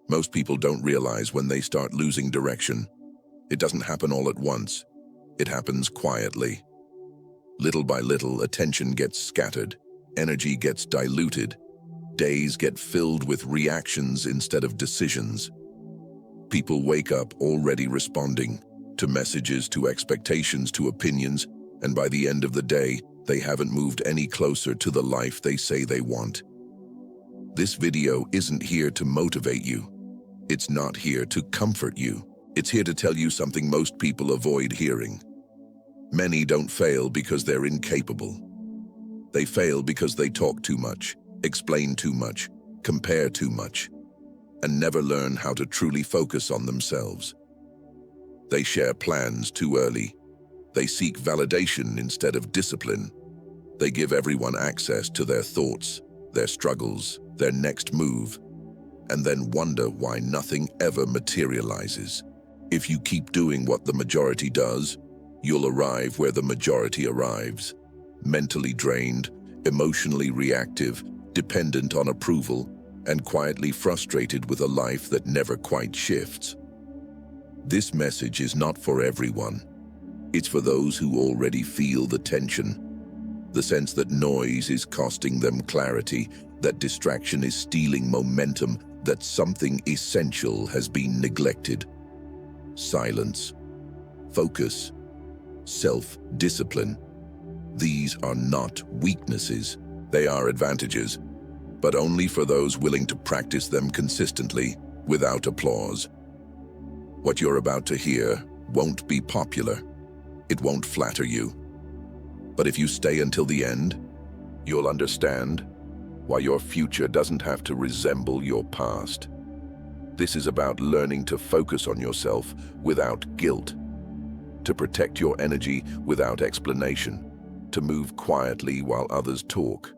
Most people don't realize when they start losing direction. It doesn't happen all at once. It happens quietly. Little by little, attention gets scattered, energy gets diluted, days get filled with reactions instead of decisions. People wake up already responding to messages, to expectations, to opinions, and by the end of the day, they haven't moved any closer to the life they say they want. This video isn't here to motivate you. It's not here to comfort you. It's here to tell you something most people avoid hearing. Many don't fail because they're incapable. They fail because they talk too much, explain too much, compare too much, and never learn how to truly focus on themselves. They share plans too early. They seek validation instead of discipline. They give everyone access to their thoughts, their struggles, their next move, and then wonder why nothing ever materializes. If you keep doing what the majority does, you'll arrive where the majority arrives. Mentally drained, emotionally reactive, dependent on approval, and quietly frustrated with a life that never quite shifts. This message is not for everyone. It's for those who already feel the tension, the sense that noise is costing them clarity, that distraction is stealing momentum, that something essential has been neglected. Silence, focus, self-discipline. These are not weaknesses. They are advantages, but only for those willing to practice them consistently without applause. What you're about to hear won't be popular. It won't flatter you. But if you stay until the end, you'll understand why your future doesn't have to resemble your past. This is about learning to focus on yourself without guilt, to protect your energy without explanation, to move quietly while others talk.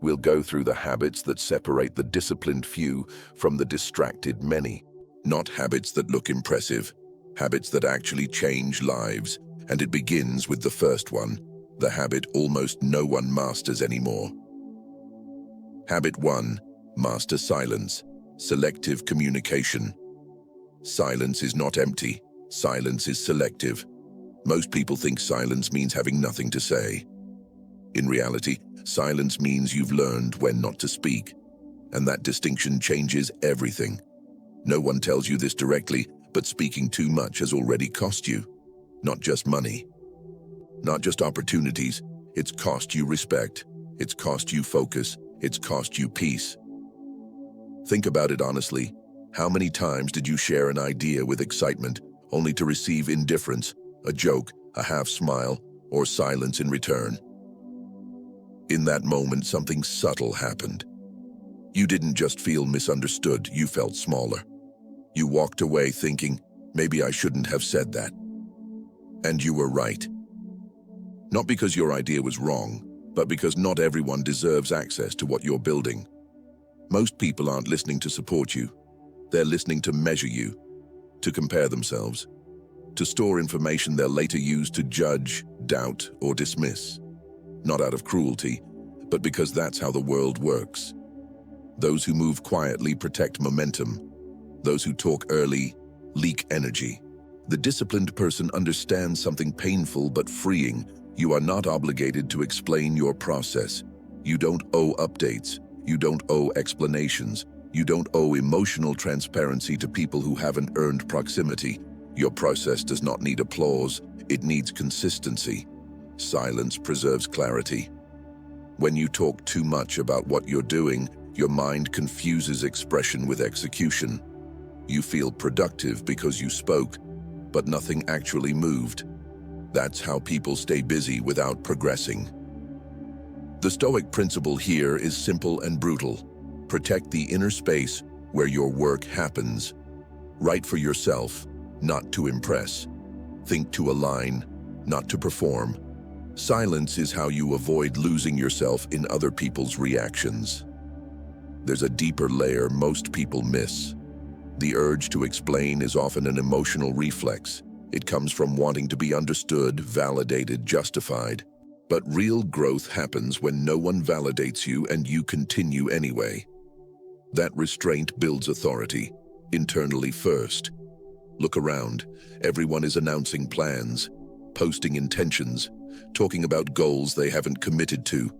We'll go through the habits that separate the disciplined few from the distracted many. Not habits that look impressive, habits that actually change lives. And it begins with the first one, the habit almost no one masters anymore. Habit 1, master silence, selective communication. Silence is not empty, silence is selective. Most people think silence means having nothing to say. In reality, silence means you've learned when not to speak, and that distinction changes everything. No one tells you this directly, but speaking too much has already cost you. Not just money, not just opportunities, it's cost you respect, it's cost you focus, it's cost you peace. Think about it honestly. How many times did you share an idea with excitement, only to receive indifference, a joke, a half smile, or silence in return? In that moment, something subtle happened. You didn't just feel misunderstood, you felt smaller. You walked away thinking, maybe I shouldn't have said that. And you were right. Not because your idea was wrong, but because not everyone deserves access to what you're building. Most people aren't listening to support you. They're listening to measure you, to compare themselves, to store information they'll later use to judge, doubt, or dismiss. Not out of cruelty, but because that's how the world works. Those who move quietly protect momentum. Those who talk early leak energy. The disciplined person understands something painful but freeing. You are not obligated to explain your process. You don't owe updates. You don't owe explanations. You don't owe emotional transparency to people who haven't earned proximity. Your process does not need applause. It needs consistency. Silence preserves clarity. When you talk too much about what you're doing, your mind confuses expression with execution. You feel productive because you spoke, but nothing actually moved. That's how people stay busy without progressing. The Stoic principle here is simple and brutal. Protect the inner space where your work happens. Write for yourself, not to impress. Think to align, not to perform. Silence is how you avoid losing yourself in other people's reactions. There's a deeper layer most people miss. The urge to explain is often an emotional reflex. It comes from wanting to be understood, validated, justified. But real growth happens when no one validates you and you continue anyway. That restraint builds authority, internally first. Look around. Everyone is announcing plans, posting intentions, talking about goals they haven't committed to.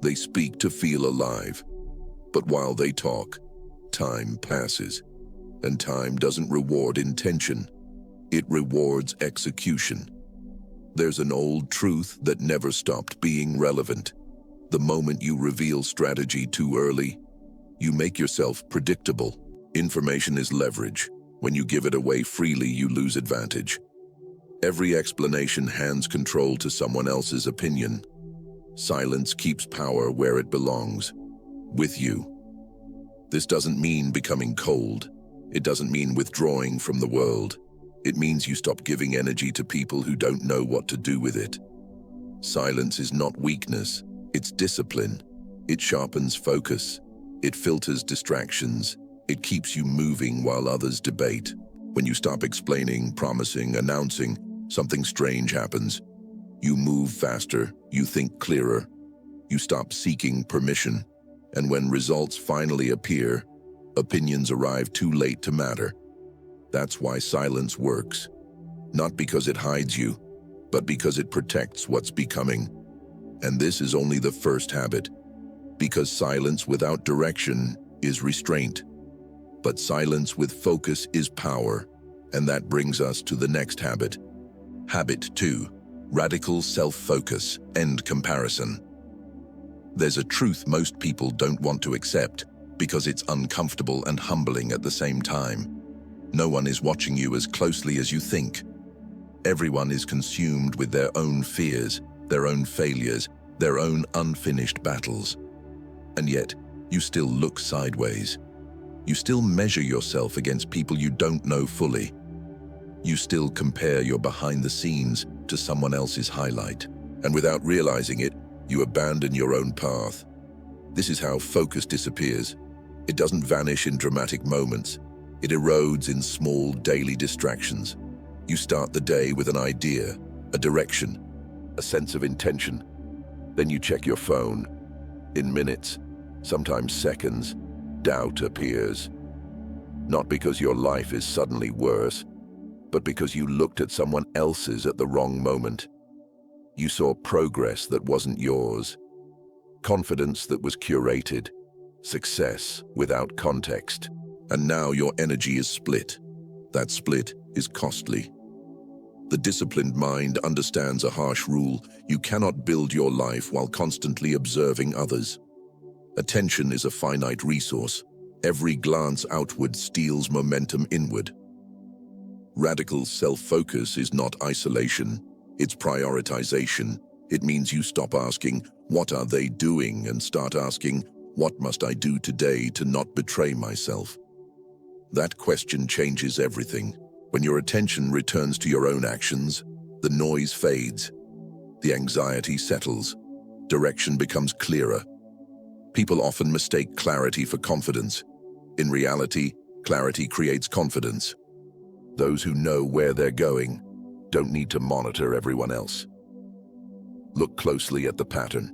They speak to feel alive. But while they talk, time passes. And time doesn't reward intention. It rewards execution. There's an old truth that never stopped being relevant. The moment you reveal strategy too early, you make yourself predictable. Information is leverage. When you give it away freely, you lose advantage. Every explanation hands control to someone else's opinion. Silence keeps power where it belongs, with you. This doesn't mean becoming cold. It doesn't mean withdrawing from the world. It means you stop giving energy to people who don't know what to do with it. Silence is not weakness, it's discipline. It sharpens focus. It filters distractions. It keeps you moving while others debate. When you stop explaining, promising, announcing, something strange happens. You move faster, you think clearer, you stop seeking permission. And when results finally appear, opinions arrive too late to matter. That's why silence works. Not because it hides you, but because it protects what's becoming. And this is only the first habit. Because silence without direction is restraint. But silence with focus is power. And that brings us to the next habit. Habit 2. Radical self-focus, end comparison. There's a truth most people don't want to accept because it's uncomfortable and humbling at the same time. No one is watching you as closely as you think. Everyone is consumed with their own fears, their own failures, their own unfinished battles. And yet, you still look sideways. You still measure yourself against people you don't know fully. You still compare your behind the scenes to someone else's highlight. And without realizing it, you abandon your own path. This is how focus disappears. It doesn't vanish in dramatic moments. It erodes in small daily distractions. You start the day with an idea, a direction, a sense of intention. Then you check your phone. In minutes, sometimes seconds, doubt appears. Not because your life is suddenly worse, but because you looked at someone else's at the wrong moment. You saw progress that wasn't yours, confidence that was curated, success without context. And now your energy is split. That split is costly. The disciplined mind understands a harsh rule: you cannot build your life while constantly observing others. Attention is a finite resource. Every glance outward steals momentum inward. Radical self-focus is not isolation, it's prioritization. It means you stop asking, "What are they doing?" and start asking, "What must I do today to not betray myself?" That question changes everything. When your attention returns to your own actions, the noise fades, the anxiety settles, direction becomes clearer. People often mistake clarity for confidence. In reality, clarity creates confidence. Those who know where they're going don't need to monitor everyone else. Look closely at the pattern.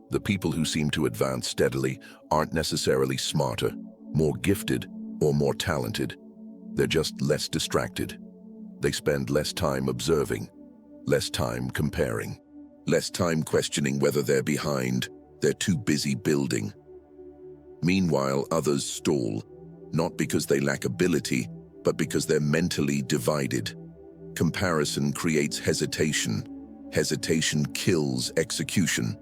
The people who seem to advance steadily aren't necessarily smarter, more gifted, or more talented. They're just less distracted. They spend less time observing, less time comparing, less time questioning whether they're behind. They're too busy building. Meanwhile, others stall, not because they lack ability, but because they're mentally divided. Comparison creates hesitation. Hesitation kills execution.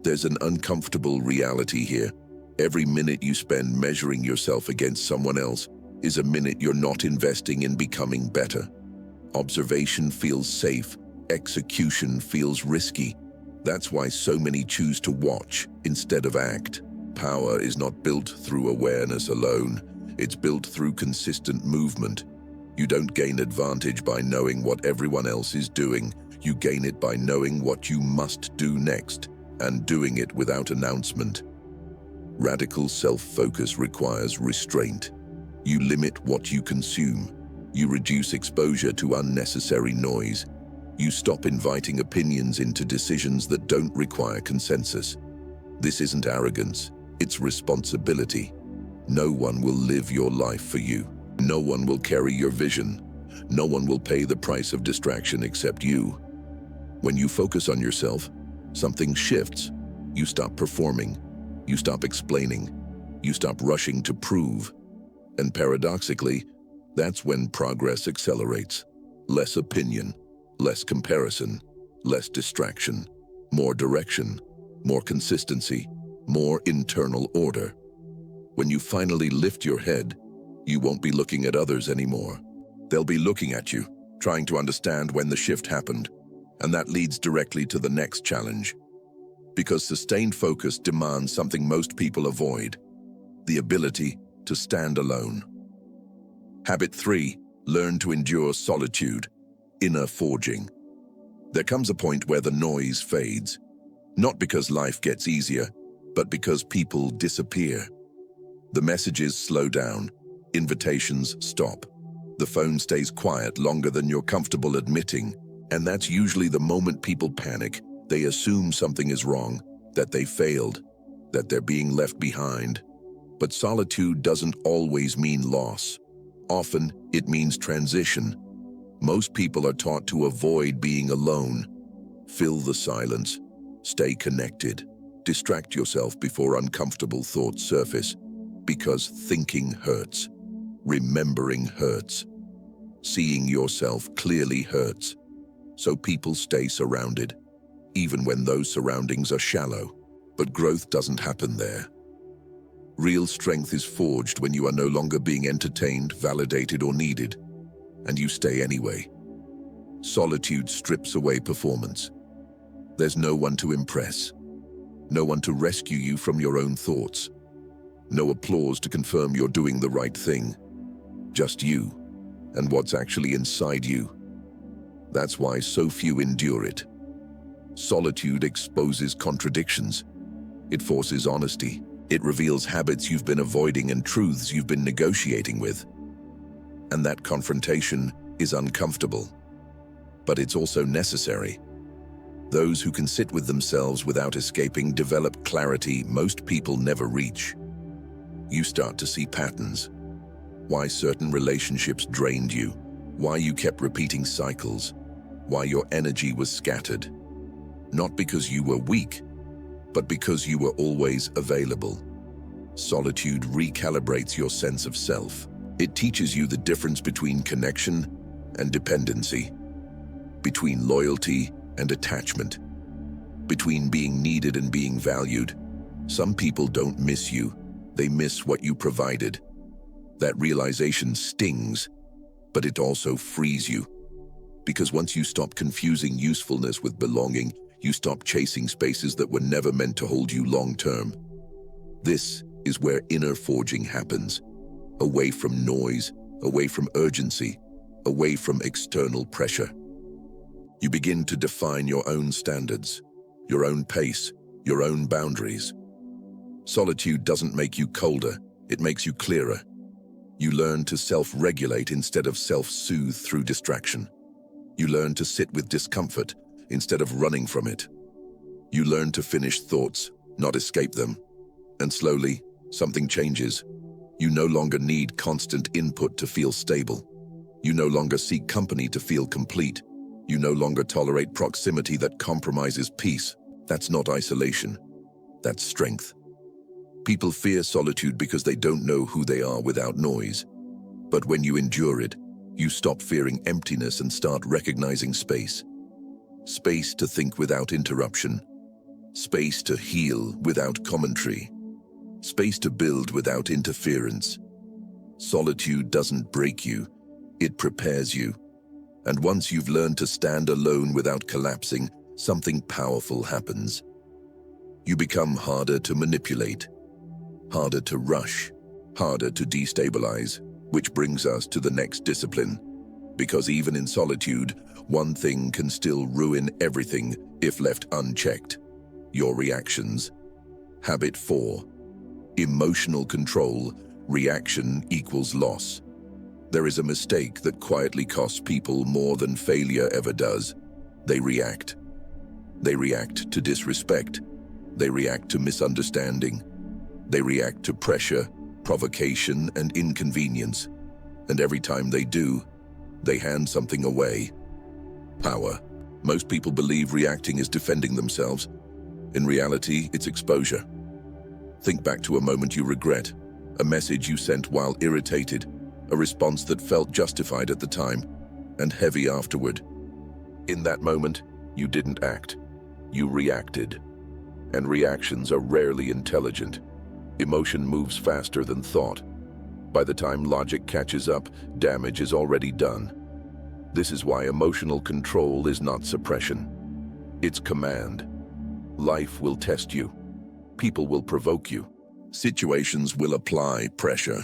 There's an uncomfortable reality here. Every minute you spend measuring yourself against someone else is a minute you're not investing in becoming better. Observation feels safe. Execution feels risky. That's why so many choose to watch instead of act. Power is not built through awareness alone. It's built through consistent movement. You don't gain advantage by knowing what everyone else is doing. You gain it by knowing what you must do next, and doing it without announcement. Radical self-focus requires restraint. You limit what you consume. You reduce exposure to unnecessary noise. You stop inviting opinions into decisions that don't require consensus. This isn't arrogance, it's responsibility. No one will live your life for you. No one will carry your vision. No one will pay the price of distraction except you. When you focus on yourself, something shifts. You stop performing. You stop explaining. You stop rushing to prove. And paradoxically, that's when progress accelerates. Less opinion, less comparison, less distraction, more direction, more consistency, more internal order. When you finally lift your head, you won't be looking at others anymore. They'll be looking at you, trying to understand when the shift happened. And that leads directly to the next challenge. Because sustained focus demands something most people avoid: the ability to stand alone. Habit 3, learn to endure solitude, inner forging. There comes a point where the noise fades, not because life gets easier, but because people disappear. The messages slow down, invitations stop. The phone stays quiet longer than you're comfortable admitting, and that's usually the moment people panic. They assume something is wrong, that they failed, that they're being left behind. But solitude doesn't always mean loss. Often, it means transition. Most people are taught to avoid being alone. Fill the silence. Stay connected. Distract yourself before uncomfortable thoughts surface. Because thinking hurts. Remembering hurts. Seeing yourself clearly hurts. So people stay surrounded, even when those surroundings are shallow. But growth doesn't happen there. Real strength is forged when you are no longer being entertained, validated, or needed, and you stay anyway. Solitude strips away performance. There's no one to impress, no one to rescue you from your own thoughts, no applause to confirm you're doing the right thing. Just you, and what's actually inside you. That's why so few endure it. Solitude exposes contradictions. It forces honesty. It reveals habits you've been avoiding and truths you've been negotiating with. And that confrontation is uncomfortable. But it's also necessary. Those who can sit with themselves without escaping develop clarity most people never reach. You start to see patterns. Why certain relationships drained you. Why you kept repeating cycles. Why your energy was scattered. Not because you were weak, but because you were always available. Solitude recalibrates your sense of self. It teaches you the difference between connection and dependency, between loyalty and attachment, between being needed and being valued. Some people don't miss you, they miss what you provided. That realization stings, but it also frees you. Because once you stop confusing usefulness with belonging, you stop chasing spaces that were never meant to hold you long-term. This is where inner forging happens. Away from noise, away from urgency, away from external pressure. You begin to define your own standards, your own pace, your own boundaries. Solitude doesn't make you colder, it makes you clearer. You learn to self-regulate instead of self-soothe through distraction. You learn to sit with discomfort instead of running from it. You learn to finish thoughts, not escape them. And slowly, something changes. You no longer need constant input to feel stable. You no longer seek company to feel complete. You no longer tolerate proximity that compromises peace. That's not isolation. That's strength. People fear solitude because they don't know who they are without noise. But when you endure it, you stop fearing emptiness and start recognizing space. Space to think without interruption. Space to heal without commentary. Space to build without interference. Solitude doesn't break you, it prepares you. And once you've learned to stand alone without collapsing, something powerful happens. You become harder to manipulate, harder to rush, harder to destabilize, which brings us to the next discipline. Because even in solitude, one thing can still ruin everything if left unchecked: your reactions. Habit 4. Emotional control. Reaction equals loss. There is a mistake that quietly costs people more than failure ever does. They react. They react to disrespect. They react to misunderstanding. They react to pressure, provocation, and inconvenience. And every time they do, they hand something away. Power. Most people believe reacting is defending themselves. In reality, it's exposure. Think back to a moment you regret, a message you sent while irritated, a response that felt justified at the time, and heavy afterward. In that moment, you didn't act. You reacted. And reactions are rarely intelligent. Emotion moves faster than thought. By the time logic catches up, damage is already done. This is why emotional control is not suppression. It's command. Life will test you. People will provoke you. Situations will apply pressure.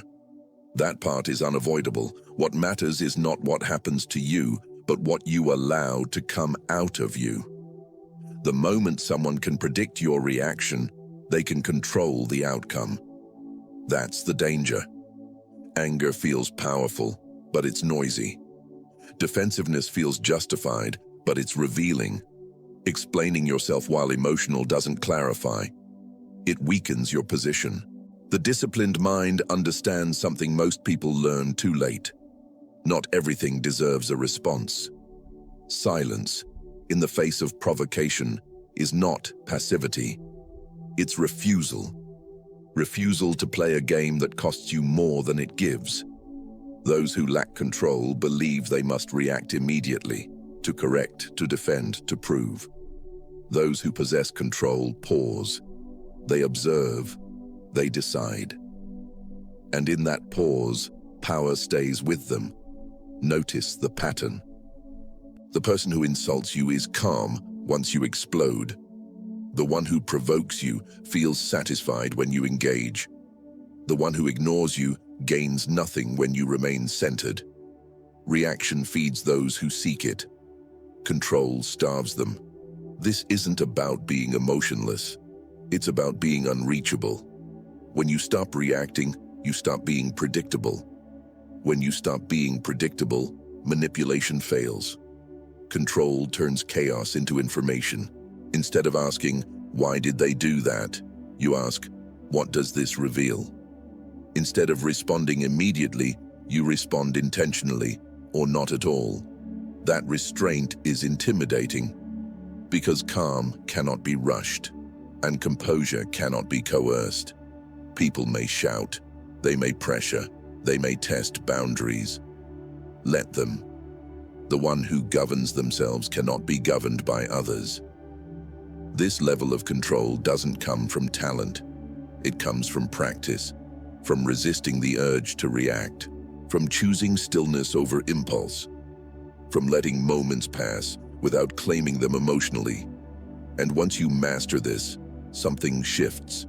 That part is unavoidable. What matters is not what happens to you, but what you allow to come out of you. The moment someone can predict your reaction, they can control the outcome. That's the danger. Anger feels powerful, but it's noisy. Defensiveness feels justified, but it's revealing. Explaining yourself while emotional doesn't clarify. It weakens your position. The disciplined mind understands something most people learn too late. Not everything deserves a response. Silence, in the face of provocation, is not passivity. It's refusal. Refusal to play a game that costs you more than it gives. Those who lack control believe they must react immediately, to correct, to defend, to prove. Those who possess control pause. They observe. They decide. And in that pause, power stays with them. Notice the pattern. The person who insults you is calm once you explode. The one who provokes you feels satisfied when you engage. The one who ignores you gains nothing when you remain centered. Reaction feeds those who seek it. Control starves them. This isn't about being emotionless. It's about being unreachable. When you stop reacting, you stop being predictable. When you stop being predictable, manipulation fails. Control turns chaos into information. Instead of asking, "Why did they do that?" you ask, "What does this reveal?" Instead of responding immediately, you respond intentionally, or not at all. That restraint is intimidating, because calm cannot be rushed, and composure cannot be coerced. People may shout, they may pressure, they may test boundaries. Let them. The one who governs themselves cannot be governed by others. This level of control doesn't come from talent. It comes from practice, from resisting the urge to react, from choosing stillness over impulse, from letting moments pass without claiming them emotionally. And once you master this, something shifts.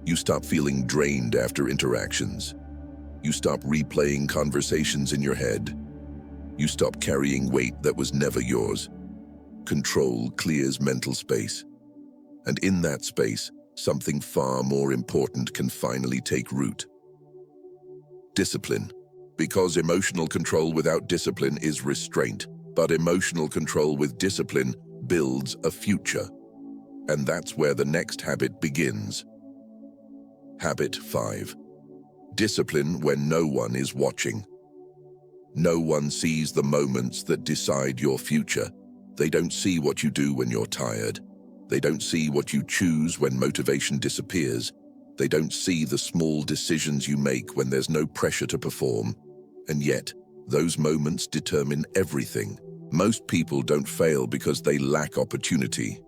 You stop feeling drained after interactions. You stop replaying conversations in your head. You stop carrying weight that was never yours. Control clears mental space. And in that space, something far more important can finally take root. Discipline. Because emotional control without discipline is restraint, but emotional control with discipline builds a future. And that's where the next habit begins. Habit 5. Discipline when no one is watching. No one sees the moments that decide your future. They don't see what you do when you're tired. They don't see what you choose when motivation disappears. They don't see the small decisions you make when there's no pressure to perform. And yet, those moments determine everything. Most people don't fail because they lack opportunity.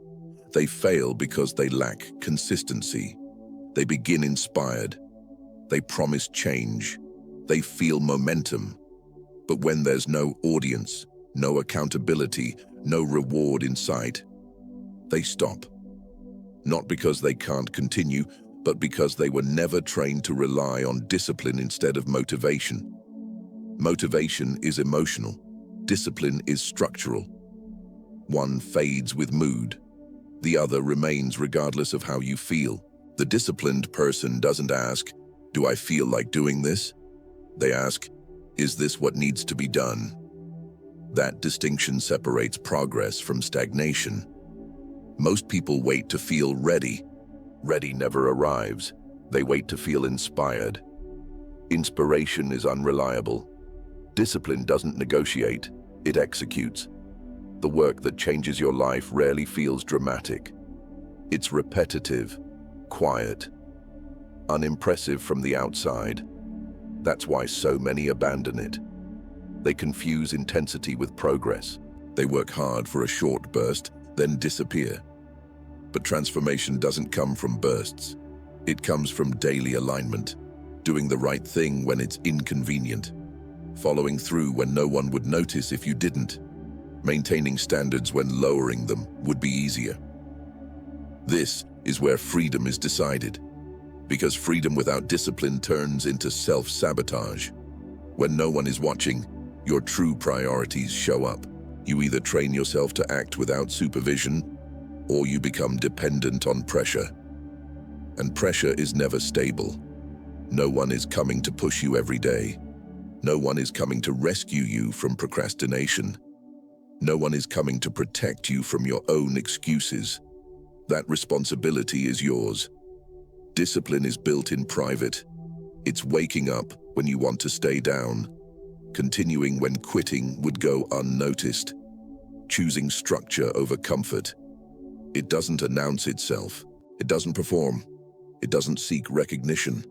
They fail because they lack consistency. They begin inspired. They promise change. They feel momentum. But when there's no audience, no accountability, no reward in sight, they stop. Not because they can't continue, but because they were never trained to rely on discipline instead of motivation. Motivation is emotional. Discipline is structural. One fades with mood. The other remains regardless of how you feel. The disciplined person doesn't ask, "Do I feel like doing this?" They ask, "Is this what needs to be done?" That distinction separates progress from stagnation. Most people wait to feel ready. Ready never arrives. They wait to feel inspired. Inspiration is unreliable. Discipline doesn't negotiate, it executes. The work that changes your life rarely feels dramatic. It's repetitive, quiet, unimpressive from the outside. That's why so many abandon it. They confuse intensity with progress. They work hard for a short burst, then disappear. But transformation doesn't come from bursts. It comes from daily alignment, doing the right thing when it's inconvenient, following through when no one would notice if you didn't, maintaining standards when lowering them would be easier. This is where freedom is decided, because freedom without discipline turns into self-sabotage. When no one is watching, your true priorities show up. You either train yourself to act without supervision, or you become dependent on pressure. And pressure is never stable. No one is coming to push you every day. No one is coming to rescue you from procrastination. No one is coming to protect you from your own excuses. That responsibility is yours. Discipline is built in private. It's waking up when you want to stay down, continuing when quitting would go unnoticed, choosing structure over comfort. It doesn't announce itself. It doesn't perform. It doesn't seek recognition.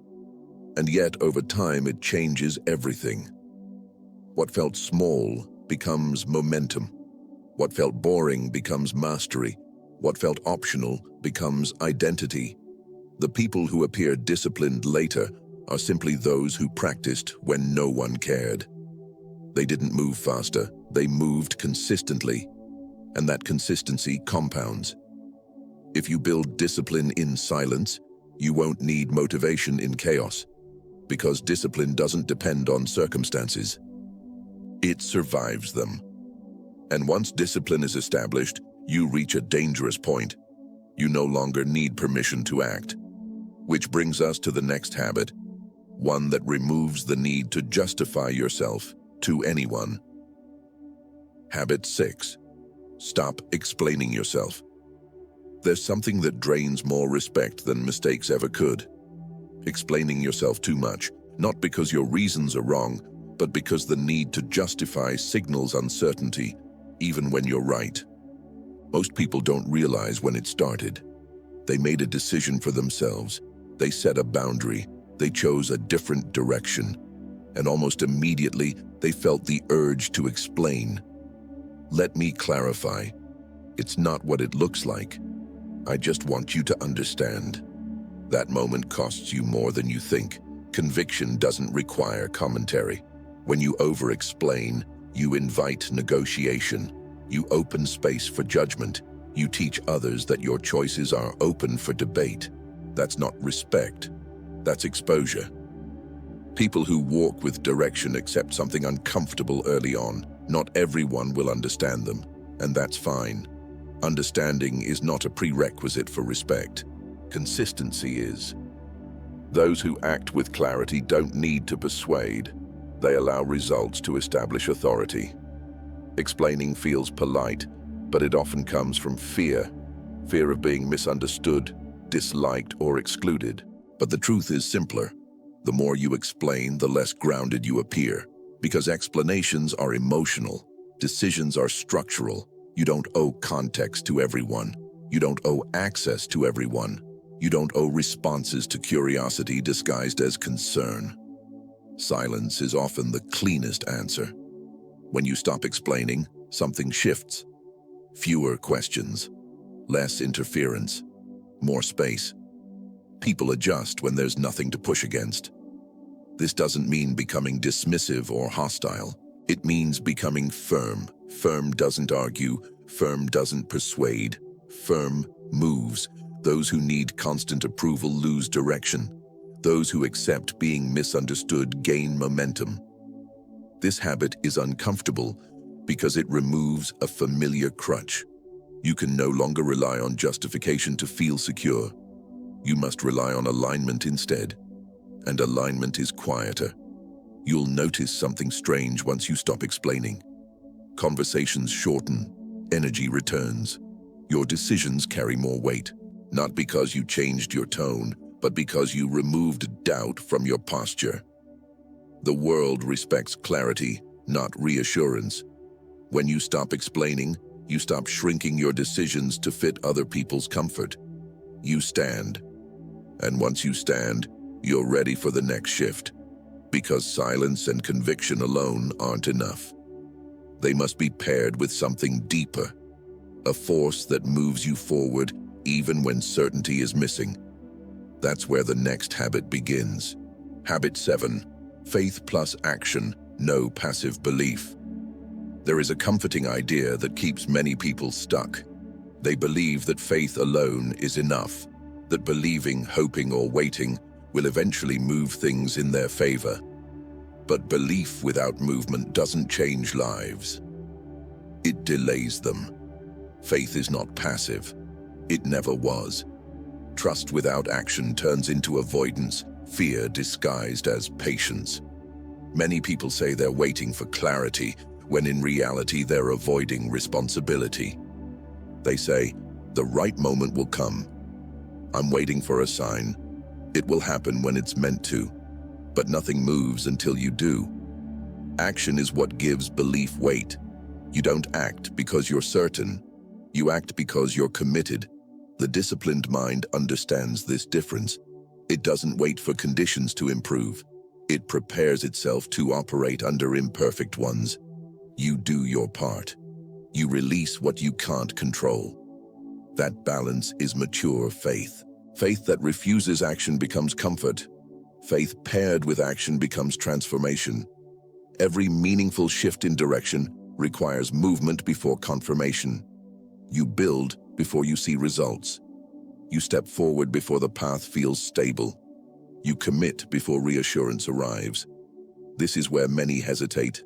And yet, over time, it changes everything. What felt small becomes momentum. What felt boring becomes mastery. What felt optional becomes identity. The people who appear disciplined later are simply those who practiced when no one cared. They didn't move faster, they moved consistently, and that consistency compounds. If you build discipline in silence, you won't need motivation in chaos, because discipline doesn't depend on circumstances. It survives them. And once discipline is established, you reach a dangerous point. You no longer need permission to act. Which brings us to the next habit, one that removes the need to justify yourself to anyone. Habit 6. Stop explaining yourself. There's something that drains more respect than mistakes ever could. Explaining yourself too much, not because your reasons are wrong, but because the need to justify signals uncertainty, even when you're right. Most people don't realize when it started. They made a decision for themselves. They set a boundary. They chose a different direction. And almost immediately, they felt the urge to explain. Let me clarify. It's not what it looks like. I just want you to understand. That moment costs you more than you think. Conviction doesn't require commentary. When you over-explain, you invite negotiation. You open space for judgment. You teach others that your choices are open for debate. That's not respect. That's exposure. People who walk with direction accept something uncomfortable early on. Not everyone will understand them, and that's fine. Understanding is not a prerequisite for respect. Consistency is. Those who act with clarity don't need to persuade. They allow results to establish authority. Explaining feels polite, but it often comes from fear. Fear of being misunderstood, disliked, or excluded. But the truth is simpler. The more you explain, the less grounded you appear. Because explanations are emotional. Decisions are structural. You don't owe context to everyone. You don't owe access to everyone. You don't owe responses to curiosity disguised as concern. Silence is often the cleanest answer. When you stop explaining, something shifts. Fewer questions, less interference, more space. People adjust when there's nothing to push against. This doesn't mean becoming dismissive or hostile. It means becoming firm. Firm doesn't argue. Firm doesn't persuade. Firm moves. Those who need constant approval lose direction. Those who accept being misunderstood gain momentum. This habit is uncomfortable because it removes a familiar crutch. You can no longer rely on justification to feel secure. You must rely on alignment instead. And alignment is quieter. You'll notice something strange once you stop explaining. Conversations shorten, energy returns. Your decisions carry more weight, not because you changed your tone, but because you removed doubt from your posture. The world respects clarity, not reassurance. When you stop explaining, you stop shrinking your decisions to fit other people's comfort. You stand. And once you stand, you're ready for the next shift. Because silence and conviction alone aren't enough. They must be paired with something deeper. A force that moves you forward even when certainty is missing. That's where the next habit begins. Habit 7. Faith plus action, no passive belief. There is a comforting idea that keeps many people stuck. They believe that faith alone is enough, that believing, hoping, or waiting will eventually move things in their favor. But belief without movement doesn't change lives. It delays them. Faith is not passive. It never was. Trust without action turns into avoidance, fear disguised as patience. Many people say they're waiting for clarity, when in reality they're avoiding responsibility. They say, the right moment will come. I'm waiting for a sign. It will happen when it's meant to. But nothing moves until you do. Action is what gives belief weight. You don't act because you're certain. You act because you're committed. The disciplined mind understands this difference. It doesn't wait for conditions to improve. It prepares itself to operate under imperfect ones. You do your part. You release what you can't control. That balance is mature faith. Faith that refuses action becomes comfort. Faith paired with action becomes transformation. Every meaningful shift in direction requires movement before confirmation. You build before you see results. You step forward before the path feels stable. You commit before reassurance arrives. This is where many hesitate.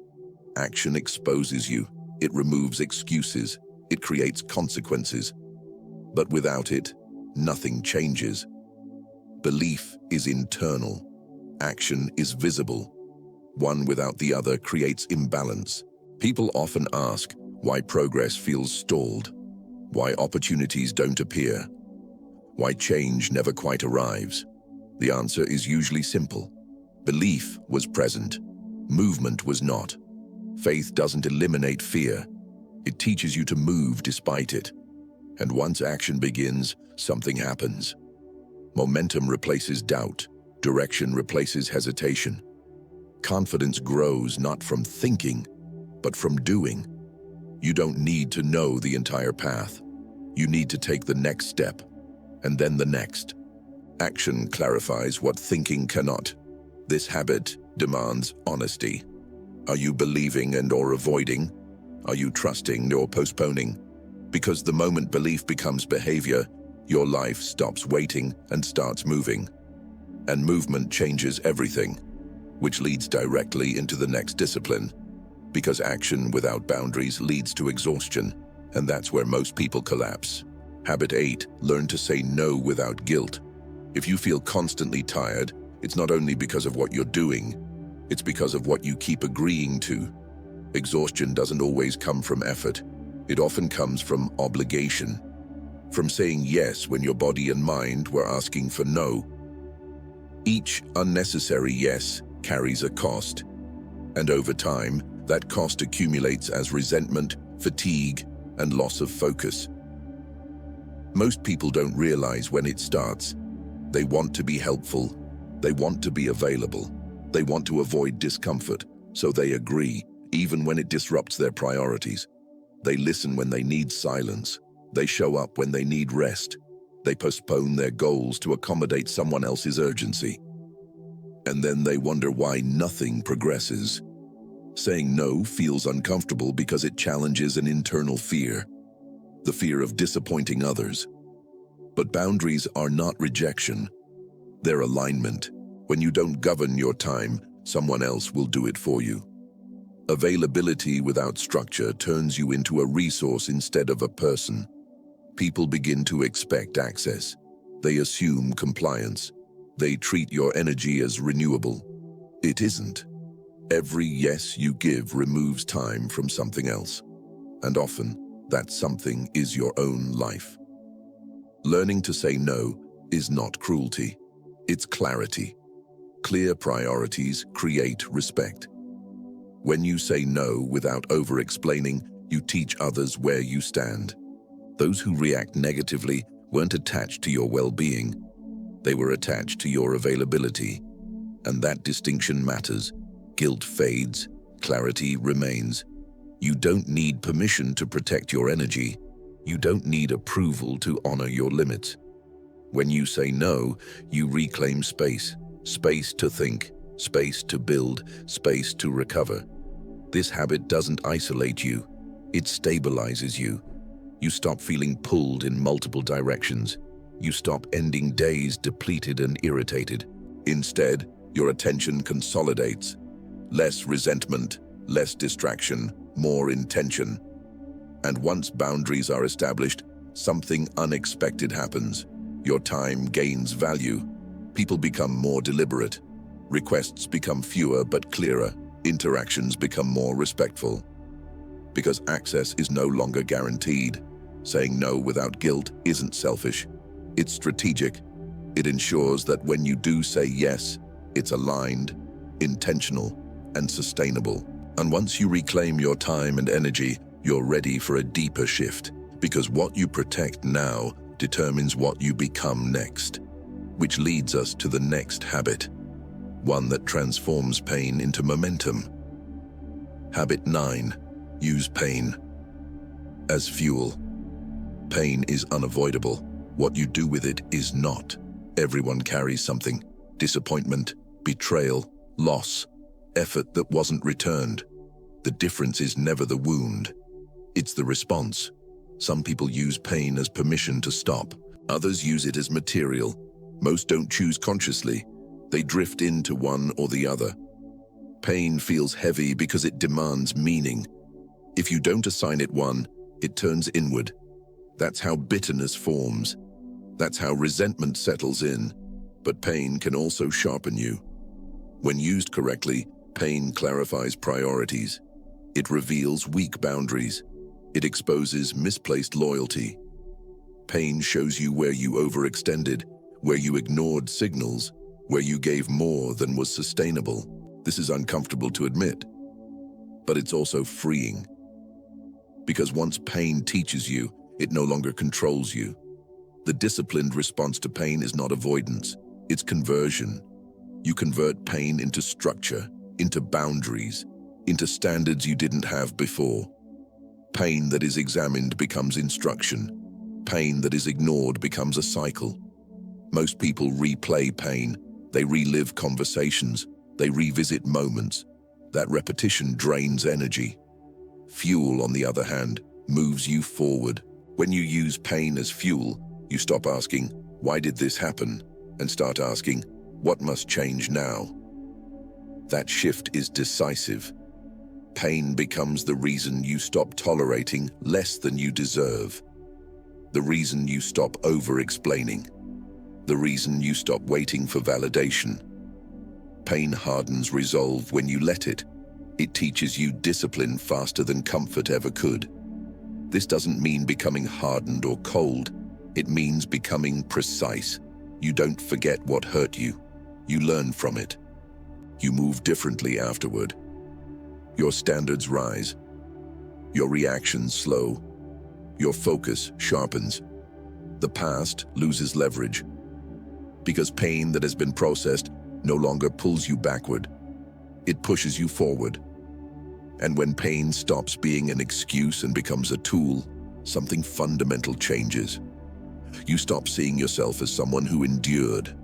Action exposes you. It removes excuses. It creates consequences. But without it, nothing changes. Belief is internal. Action is visible. One without the other creates imbalance. People often ask why progress feels stalled, why opportunities don't appear, why change never quite arrives. The answer is usually simple. Belief was present. Movement was not. Faith doesn't eliminate fear. It teaches you to move despite it. And once action begins, something happens. Momentum replaces doubt. Direction replaces hesitation. Confidence grows not from thinking, but from doing. You don't need to know the entire path. You need to take the next step, and then the next. Action clarifies what thinking cannot. This habit demands honesty. Are you believing and/or avoiding? Are you trusting or postponing? Because the moment belief becomes behavior, your life stops waiting and starts moving. And movement changes everything, which leads directly into the next discipline. Because action without boundaries leads to exhaustion, and that's where most people collapse. Habit 8, learn to say no without guilt. If you feel constantly tired, it's not only because of what you're doing, it's because of what you keep agreeing to. Exhaustion doesn't always come from effort. It often comes from obligation. From saying yes when your body and mind were asking for no. Each unnecessary yes carries a cost. And over time, that cost accumulates as resentment, fatigue, and loss of focus. Most people don't realize when it starts. They want to be helpful. They want to be available. They want to avoid discomfort, so they agree, even when it disrupts their priorities. They listen when they need silence. They show up when they need rest. They postpone their goals to accommodate someone else's urgency. And then they wonder why nothing progresses. Saying no feels uncomfortable because it challenges an internal fear, the fear of disappointing others. But boundaries are not rejection. They're alignment. When you don't govern your time, someone else will do it for you. Availability without structure turns you into a resource instead of a person. People begin to expect access. They assume compliance. They treat your energy as renewable. It isn't. Every yes you give removes time from something else. And often, that something is your own life. Learning to say no is not cruelty. It's clarity. Clear priorities create respect. When you say no without over-explaining, you teach others where you stand. Those who react negatively weren't attached to your well-being. They were attached to your availability. And that distinction matters. Guilt fades, clarity remains. You don't need permission to protect your energy. You don't need approval to honor your limits. When you say no, you reclaim space. Space to think, space to build, space to recover. This habit doesn't isolate you. It stabilizes you. You stop feeling pulled in multiple directions. You stop ending days depleted and irritated. Instead, your attention consolidates. Less resentment, less distraction, more intention. And once boundaries are established, something unexpected happens. Your time gains value. People become more deliberate. Requests become fewer but clearer. Interactions become more respectful. Because access is no longer guaranteed. Saying no without guilt isn't selfish. It's strategic. It ensures that when you do say yes, it's aligned, intentional, and sustainable. And once you reclaim your time and energy, you're ready for a deeper shift. Because what you protect now determines what you become next. Which leads us to the next habit. One that transforms pain into momentum. Habit 9. Use pain as fuel. Pain is unavoidable. What you do with it is not. Everyone carries something. Disappointment, betrayal, loss, effort that wasn't returned. The difference is never the wound. It's the response. Some people use pain as permission to stop. Others use it as material. Most don't choose consciously. They drift into one or the other. Pain feels heavy because it demands meaning. If you don't assign it one, it turns inward. That's how bitterness forms. That's how resentment settles in. But pain can also sharpen you. When used correctly, pain clarifies priorities. It reveals weak boundaries. It exposes misplaced loyalty. Pain shows you where you overextended, where you ignored signals, where you gave more than was sustainable. This is uncomfortable to admit, but it's also freeing. Because once pain teaches you, it no longer controls you. The disciplined response to pain is not avoidance, it's conversion. You convert pain into structure, into boundaries, into standards you didn't have before. Pain that is examined becomes instruction. Pain that is ignored becomes a cycle. Most people replay pain. They relive conversations. They revisit moments. That repetition drains energy. Fuel, on the other hand, moves you forward. When you use pain as fuel, you stop asking, "Why did this happen?" and start asking, "What must change now?" That shift is decisive. Pain becomes the reason you stop tolerating less than you deserve. The reason you stop over-explaining. The reason you stop waiting for validation. Pain hardens resolve when you let it. It teaches you discipline faster than comfort ever could. This doesn't mean becoming hardened or cold. It means becoming precise. You don't forget what hurt you. You learn from it. You move differently afterward. Your standards rise. Your reactions slow. Your focus sharpens. The past loses leverage. Because pain that has been processed no longer pulls you backward. It pushes you forward. And when pain stops being an excuse and becomes a tool, something fundamental changes. You stop seeing yourself as someone who endured.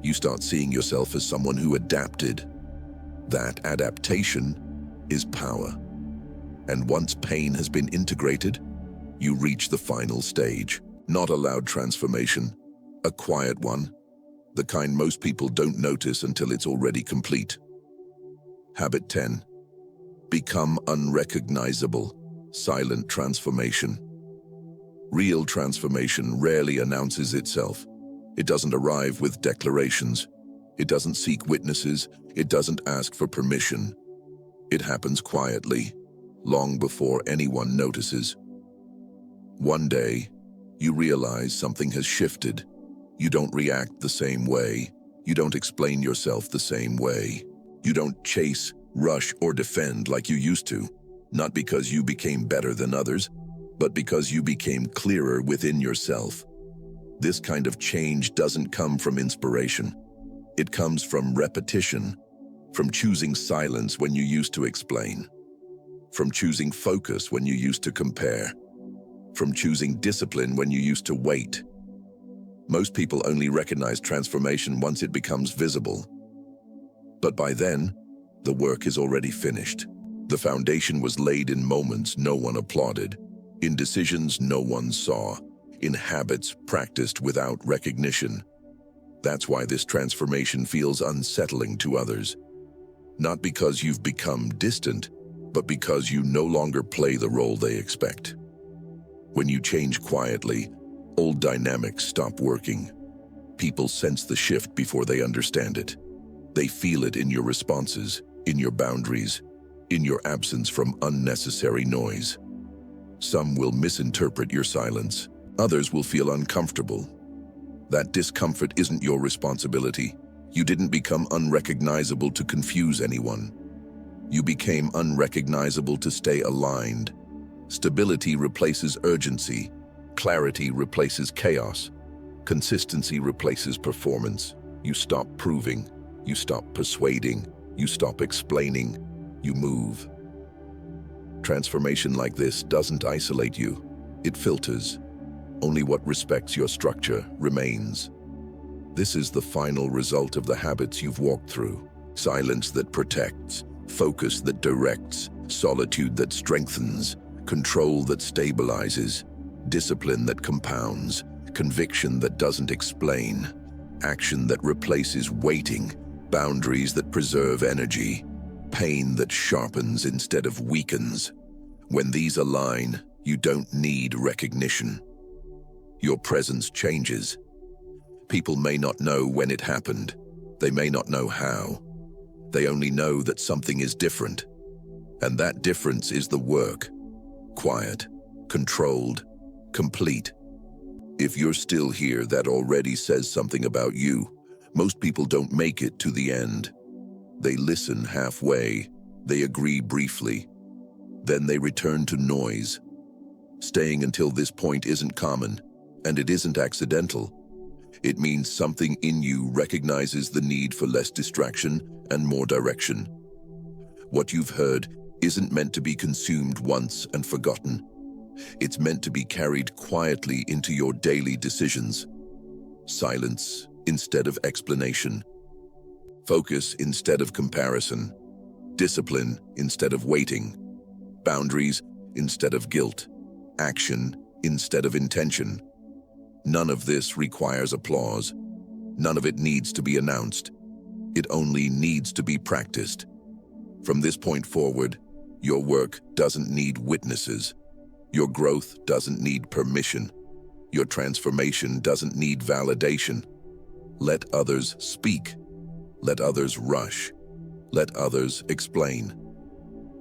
You start seeing yourself as someone who adapted. That adaptation is power. And once pain has been integrated, you reach the final stage. Not a loud transformation, a quiet one, the kind most people don't notice until it's already complete. Habit 10. Become unrecognizable. Silent transformation. Real transformation rarely announces itself. It doesn't arrive with declarations. It doesn't seek witnesses. It doesn't ask for permission. It happens quietly, long before anyone notices. One day, you realize something has shifted. You don't react the same way. You don't explain yourself the same way. You don't chase, rush, or defend like you used to, not because you became better than others, but because you became clearer within yourself. This kind of change doesn't come from inspiration. It comes from repetition, from choosing silence when you used to explain, from choosing focus when you used to compare, from choosing discipline when you used to wait. Most people only recognize transformation once it becomes visible. But by then, the work is already finished. The foundation was laid in moments no one applauded, in decisions no one saw, in habits practiced without recognition. That's why this transformation feels unsettling to others. Not because you've become distant, but because you no longer play the role they expect. When you change quietly, old dynamics stop working. People sense the shift before they understand it. They feel it in your responses, in your boundaries, in your absence from unnecessary noise. Some will misinterpret your silence. Others will feel uncomfortable. That discomfort isn't your responsibility. You didn't become unrecognizable to confuse anyone. You became unrecognizable to stay aligned. Stability replaces urgency. Clarity replaces chaos. Consistency replaces performance. You stop proving. You stop persuading. You stop explaining. You move. Transformation like this doesn't isolate you. It filters. Only what respects your structure remains. This is the final result of the habits you've walked through. Silence that protects, focus that directs, solitude that strengthens, control that stabilizes, discipline that compounds, conviction that doesn't explain, action that replaces waiting, boundaries that preserve energy, pain that sharpens instead of weakens. When these align, you don't need recognition. Your presence changes. People may not know when it happened. They may not know how. They only know that something is different. And that difference is the work. Quiet, controlled, complete. If you're still here, that already says something about you. Most people don't make it to the end. They listen halfway. They agree briefly. Then they return to noise. Staying until this point isn't common, and it isn't accidental. It means something in you recognizes the need for less distraction and more direction. What you've heard isn't meant to be consumed once and forgotten. It's meant to be carried quietly into your daily decisions. Silence instead of explanation. Focus instead of comparison. Discipline instead of waiting. Boundaries instead of guilt. Action instead of intention. None of this requires applause. None of it needs to be announced. It only needs to be practiced. From this point forward, your work doesn't need witnesses. Your growth doesn't need permission. Your transformation doesn't need validation. Let others speak. Let others rush. Let others explain.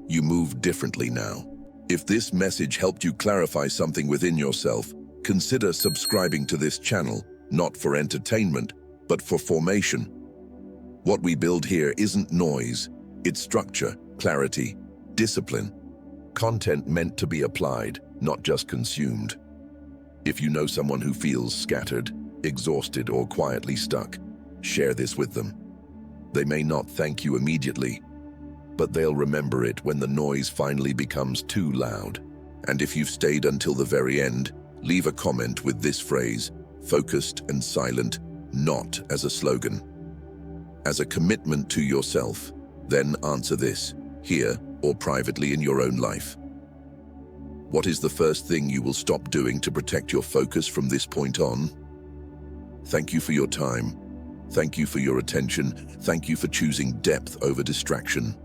You move differently now. If this message helped you clarify something within yourself, consider subscribing to this channel, not for entertainment, but for formation. What we build here isn't noise, it's structure, clarity, discipline. Content meant to be applied, not just consumed. If you know someone who feels scattered, exhausted, or quietly stuck, share this with them. They may not thank you immediately, but they'll remember it when the noise finally becomes too loud. And if you've stayed until the very end, leave a comment with this phrase, focused and silent, not as a slogan. As a commitment to yourself, then answer this, here or privately in your own life. What is the first thing you will stop doing to protect your focus from this point on? Thank you for your time. Thank you for your attention. Thank you for choosing depth over distraction.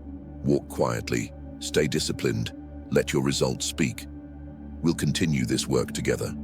Walk quietly, stay disciplined, let your results speak. We'll continue this work together.